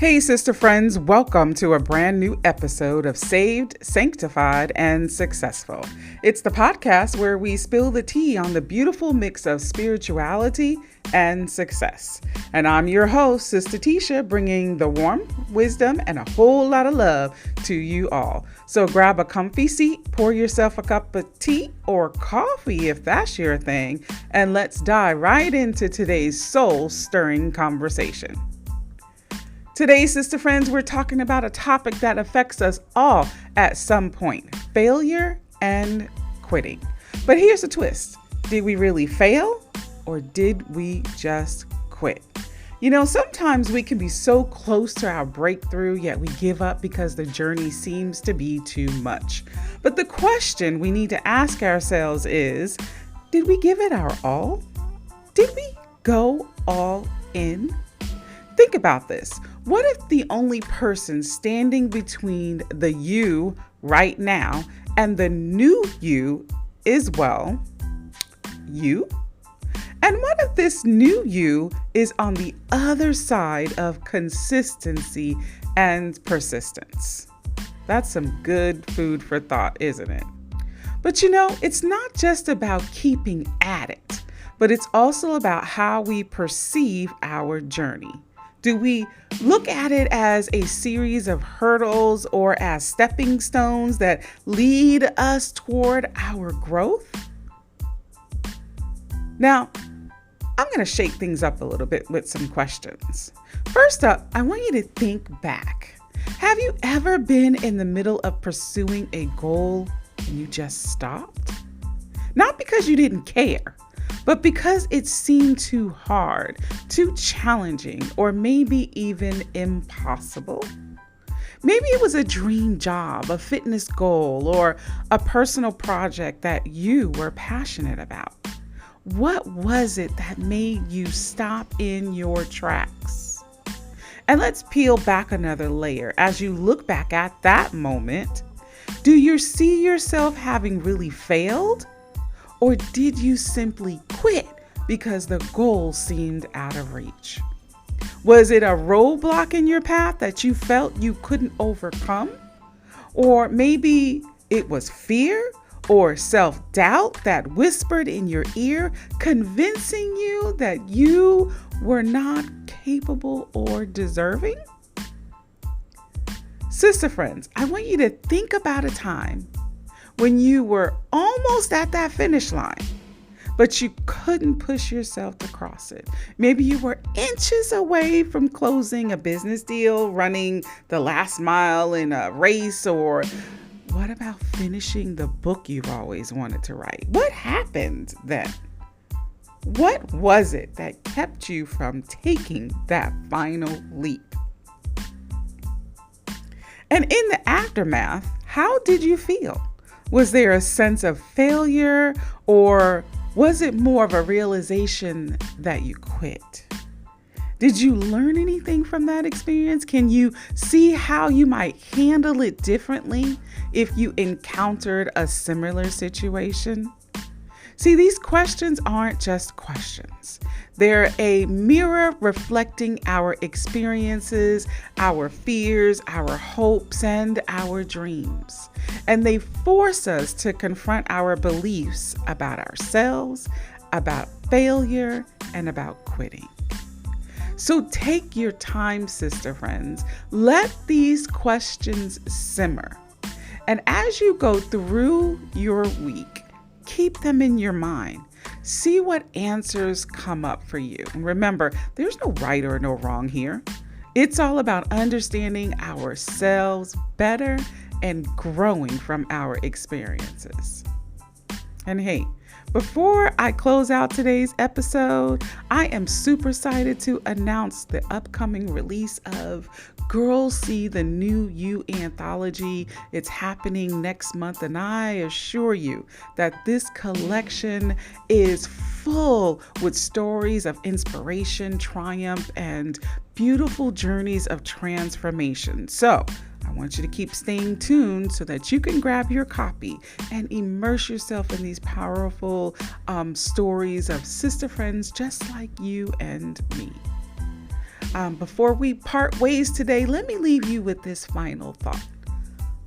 Hey, sister friends, welcome to a brand new episode of Saved, Sanctified, and Successful. It's the podcast where we spill the tea on the beautiful mix of spirituality and success. And I'm your host, Sister Tesha, bringing the warmth, wisdom, and a whole lot of love to you all. So grab a comfy seat, pour yourself a cup of tea or coffee if that's your thing, and let's dive right into today's soul-stirring conversation. Today, sister friends, we're talking about a topic that affects us all at some point: failure and quitting. But here's the twist. Did we really fail, or did we just quit? You know, sometimes we can be so close to our breakthrough, yet we give up because the journey seems to be too much. But the question we need to ask ourselves is, did we give it our all? Did we go all in? Think about this. What if the only person standing between the you right now and the new you is, well, you? And what if this new you is on the other side of consistency and persistence? That's some good food for thought, isn't it? But you know, it's not just about keeping at it, but it's also about how we perceive our journey. Do we look at it as a series of hurdles or as stepping stones that lead us toward our growth? Now, I'm going to shake things up a little bit with some questions. First up, I want you to think back. Have you ever been in the middle of pursuing a goal and you just stopped? Not because you didn't care, but because it seemed too hard, too challenging, or maybe even impossible. Maybe it was a dream job, a fitness goal, or a personal project that you were passionate about. What was it that made you stop in your tracks? And let's peel back another layer. As you look back at that moment, do you see yourself having really failed? Or did you simply quit because the goal seemed out of reach? Was it a roadblock in your path that you felt you couldn't overcome? Or maybe it was fear or self-doubt that whispered in your ear, convincing you that you were not capable or deserving? Sister friends, I want you to think about a time when you were almost at that finish line, but you couldn't push yourself to cross it. Maybe you were inches away from closing a business deal, running the last mile in a race, or what about finishing the book you've always wanted to write? What happened then? What was it that kept you from taking that final leap? And in the aftermath, how did you feel? Was there a sense of failure, or was it more of a realization that you quit? Did you learn anything from that experience? Can you see how you might handle it differently if you encountered a similar situation? See, these questions aren't just questions. They're a mirror reflecting our experiences, our fears, our hopes, and our dreams. And they force us to confront our beliefs about ourselves, about failure, and about quitting. So take your time, sister friends. Let these questions simmer. And as you go through your week, keep them in your mind. See what answers come up for you. And remember, there's no right or no wrong here. It's all about understanding ourselves better and growing from our experiences. And hey, before I close out today's episode, I am super excited to announce the upcoming release of Girls See the New You anthology. It's happening next month, and I assure you that this collection is full with stories of inspiration, triumph, and beautiful journeys of transformation. So I want you to keep staying tuned so that you can grab your copy and immerse yourself in these powerful stories of sister friends just like you and me. Before we part ways today, let me leave you with this final thought.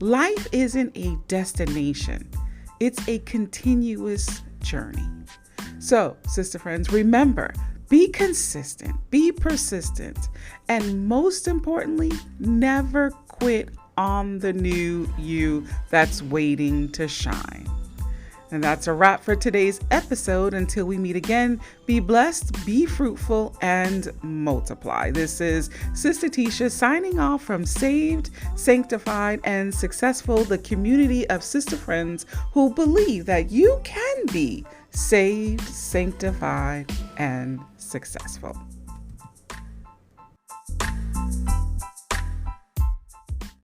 Life isn't a destination. It's a continuous journey. So, sister friends, remember, be consistent, be persistent, and most importantly, never quit on the new you that's waiting to shine. And that's a wrap for today's episode. Until we meet again, be blessed, be fruitful, and multiply. This is Sister Tesha signing off from Saved, Sanctified, and Successful, the community of sister friends who believe that you can be saved, sanctified, and successful.